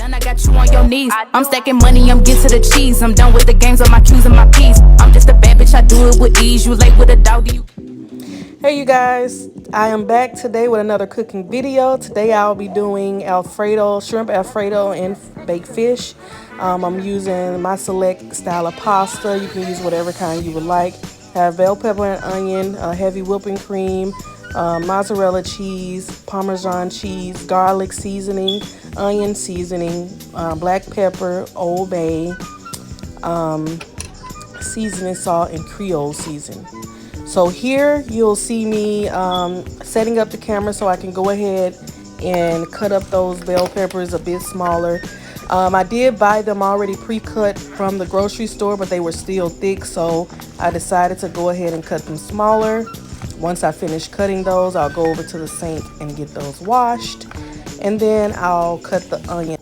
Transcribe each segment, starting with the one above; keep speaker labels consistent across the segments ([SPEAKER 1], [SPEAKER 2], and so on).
[SPEAKER 1] Done, I got you on your knees. I'm stacking money, I'm getting to the cheese. I'm done with the games on my Q's and my P's. I'm just a bad bitch, I do it with ease. You late with a dog, do you?
[SPEAKER 2] Hey you guys, I am back today with another cooking video. Today I'll be doing Alfredo, shrimp Alfredo and baked fish. I'm using my select style of pasta. You can use whatever kind you would like. Have bell pepper and onion, heavy whipping cream, mozzarella cheese, Parmesan cheese, garlic seasoning, onion seasoning, black pepper, Old Bay, seasoning salt, and Creole seasoning. So here you'll see me setting up the camera so I can go ahead and cut up those bell peppers a bit smaller. I did buy them already pre-cut from the grocery store, but they were still thick, so I decided to go ahead and cut them smaller. Once I finish cutting those, I'll go over to the sink and get those washed, and then I'll cut the onion.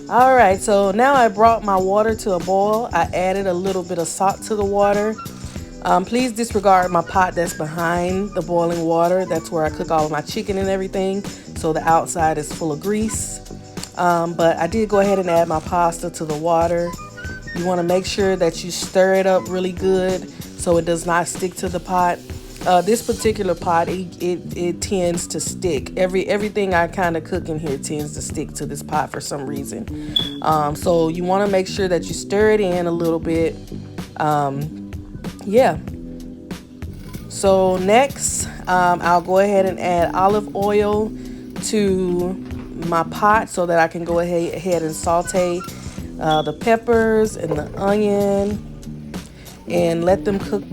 [SPEAKER 2] All right, so now I brought my water to a boil. I added a little bit of salt to the water. Please disregard my pot that's behind the boiling water. That's where I cook all of my chicken and everything. So the outside is full of grease. But I did go ahead and add my pasta to the water. You want to make sure that you stir it up really good so it does not stick to the pot. This particular pot, it tends to stick. Everything I kind of cook in here tends to stick to this pot for some reason. So you want to make sure that you stir it in a little bit. Yeah. So next, I'll go ahead and add olive oil to my pot so that I can go ahead and saute the peppers and the onion and let them cook.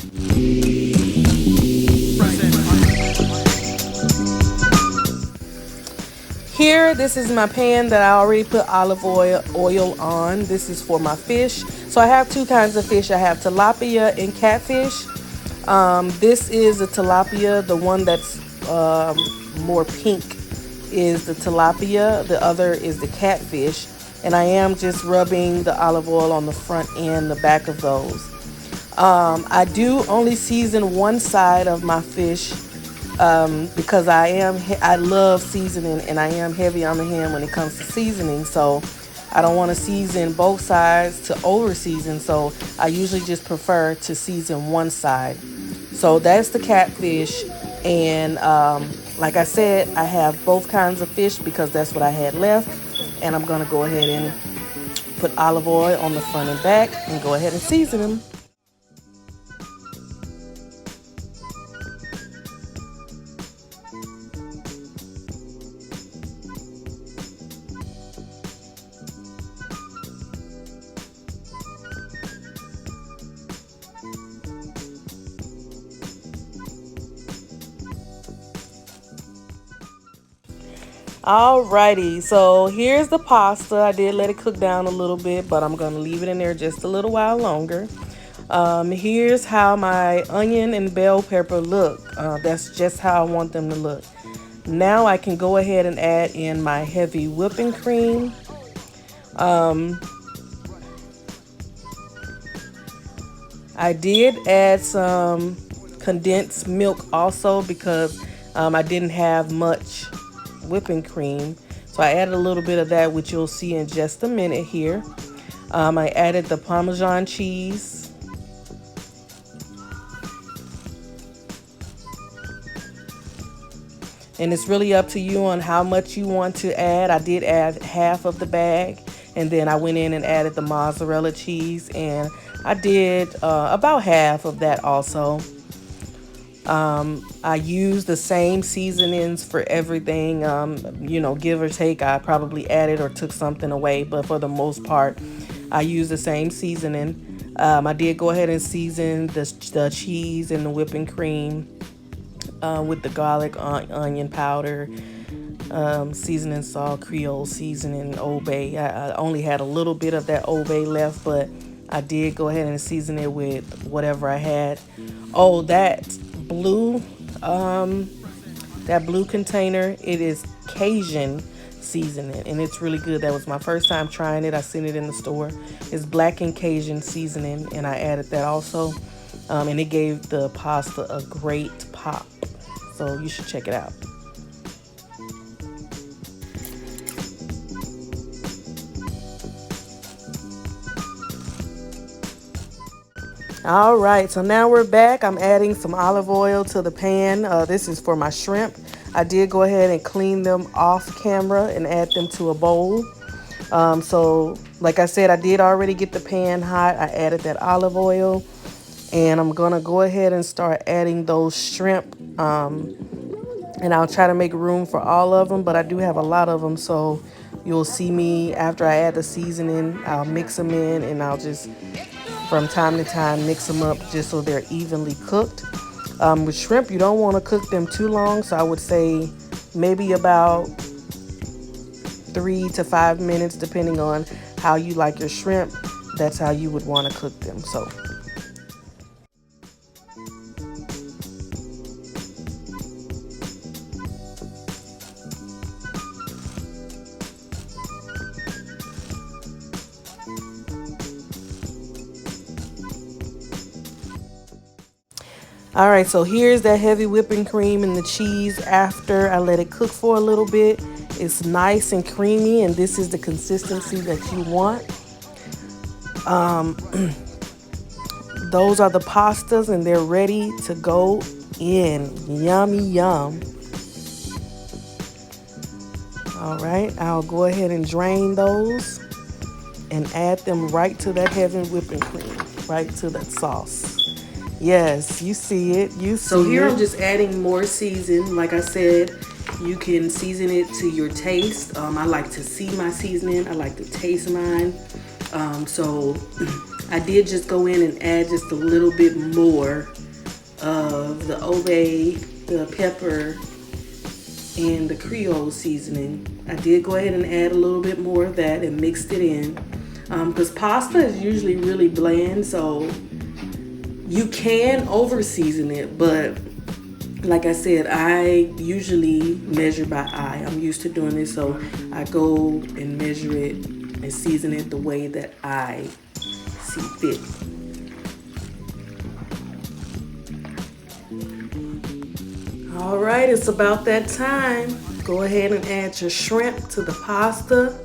[SPEAKER 2] Here, this is my pan that I already put olive oil on. This is for my fish. So I have two kinds of fish. I have tilapia and catfish. This is a tilapia. The one that's more pink is the tilapia. The other is the catfish. And I am just rubbing the olive oil on the front and the back of those. I do only season one side of my fish because I love seasoning, and I am heavy on the hand when it comes to seasoning. So I don't want to season both sides to over season. So I usually just prefer to season one side. So that's the catfish. And like I said, I have both kinds of fish because that's what I had left. And I'm going to go ahead and put olive oil on the front and back and go ahead and season them. Alrighty, so here's the pasta. I did let it cook down a little bit, but I'm going to leave it in there just a little while longer. Here's how my onion and bell pepper look. That's just how I want them to look. Now I can go ahead and add in my heavy whipping cream. I did add some condensed milk also because I didn't have much whipping cream, so I added a little bit of that, which you'll see in just a minute here. I added the Parmesan cheese, and it's really up to you on how much you want to add. I did add half of the bag, and then I went in and added the mozzarella cheese, and I did about half of that also. I use the same seasonings for everything, give or take. I probably added or took something away, but for the most part, I use the same seasoning. I did go ahead and season the cheese and the whipping cream with the garlic, onion powder, seasoning salt, Creole seasoning, Old Bay. I only had a little bit of that Old Bay left, but I did go ahead and season it with whatever I had. Oh, that blue container, it is Cajun seasoning, and it's really good. That was my first time trying it. I seen it in the store. It's black and Cajun seasoning, and I added that also, and it gave the pasta a great pop. So you should check it out. All right, so now we're back. I'm adding some olive oil to the pan. This is for my shrimp. I did go ahead and clean them off camera and add them to a bowl. So like I said, I did already get the pan hot. I added that olive oil, and I'm gonna go ahead and start adding those shrimp. And I'll try to make room for all of them, but I do have a lot of them, so you'll see me after I add the seasoning. I'll mix them in, and I'll just from time to time mix them up just so they're evenly cooked. With shrimp, you don't want to cook them too long, so I would say maybe about 3 to 5 minutes, depending on how you like your shrimp. That's how you would want to cook them. So all right, so here's that heavy whipping cream and the cheese after I let it cook for a little bit. It's nice and creamy, and this is the consistency that you want. Those are the pastas, and they're ready to go in. Yummy, yum. All right, I'll go ahead and drain those and add them right to that heavy whipping cream, right to that sauce. Yes, you see it. So here I'm just adding more season. Like I said, you can season it to your taste. I like to see my seasoning. I like to taste mine. So I did just go in and add just a little bit more of the Obey, the pepper, and the Creole seasoning. I did go ahead and add a little bit more of that and mixed it in. Because pasta is usually really bland, so you can over season it, but like I said, I usually measure by eye. I'm used to doing this, so I go and measure it and season it the way that I see fit. All right, it's about that time. Go ahead and add your shrimp to the pasta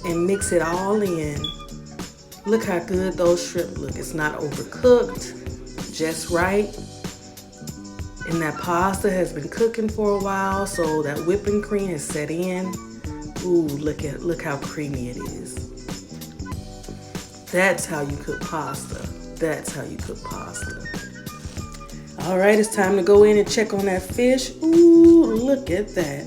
[SPEAKER 2] and mix it all in. Look how good those shrimp look. It's not overcooked, just right. And that pasta has been cooking for a while, so that whipping cream has set in. Ooh, look how creamy it is. That's how you cook pasta. That's how you cook pasta. All right, it's time to go in and check on that fish. Ooh, look at that.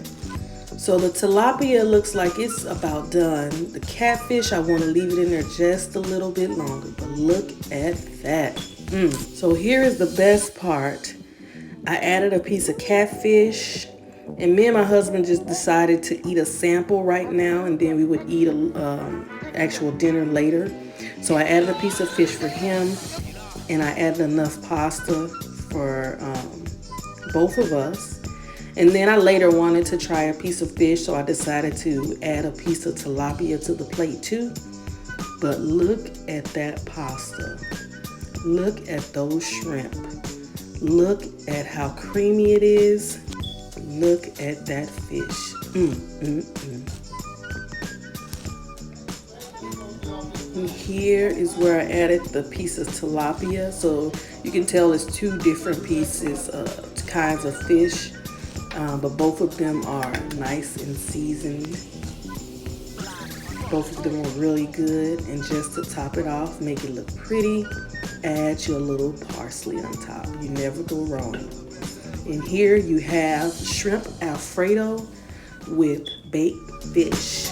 [SPEAKER 2] So the tilapia looks like it's about done. The catfish, I want to leave it in there just a little bit longer, but look at that. So here is the best part. I added a piece of catfish, and me and my husband just decided to eat a sample right now, and then we would eat a actual dinner later. So I added a piece of fish for him, and I added enough pasta for both of us. And then I later wanted to try a piece of fish, so I decided to add a piece of tilapia to the plate too. But look at that pasta. Look at those shrimp. Look at how creamy it is. Look at that fish. And here is where I added the piece of tilapia. So you can tell it's two different pieces, kinds of fish. But both of them are nice and seasoned. Both of them are really good. And just to top it off, make it look pretty, add your little parsley on top. You never go wrong. And here you have shrimp Alfredo with baked fish.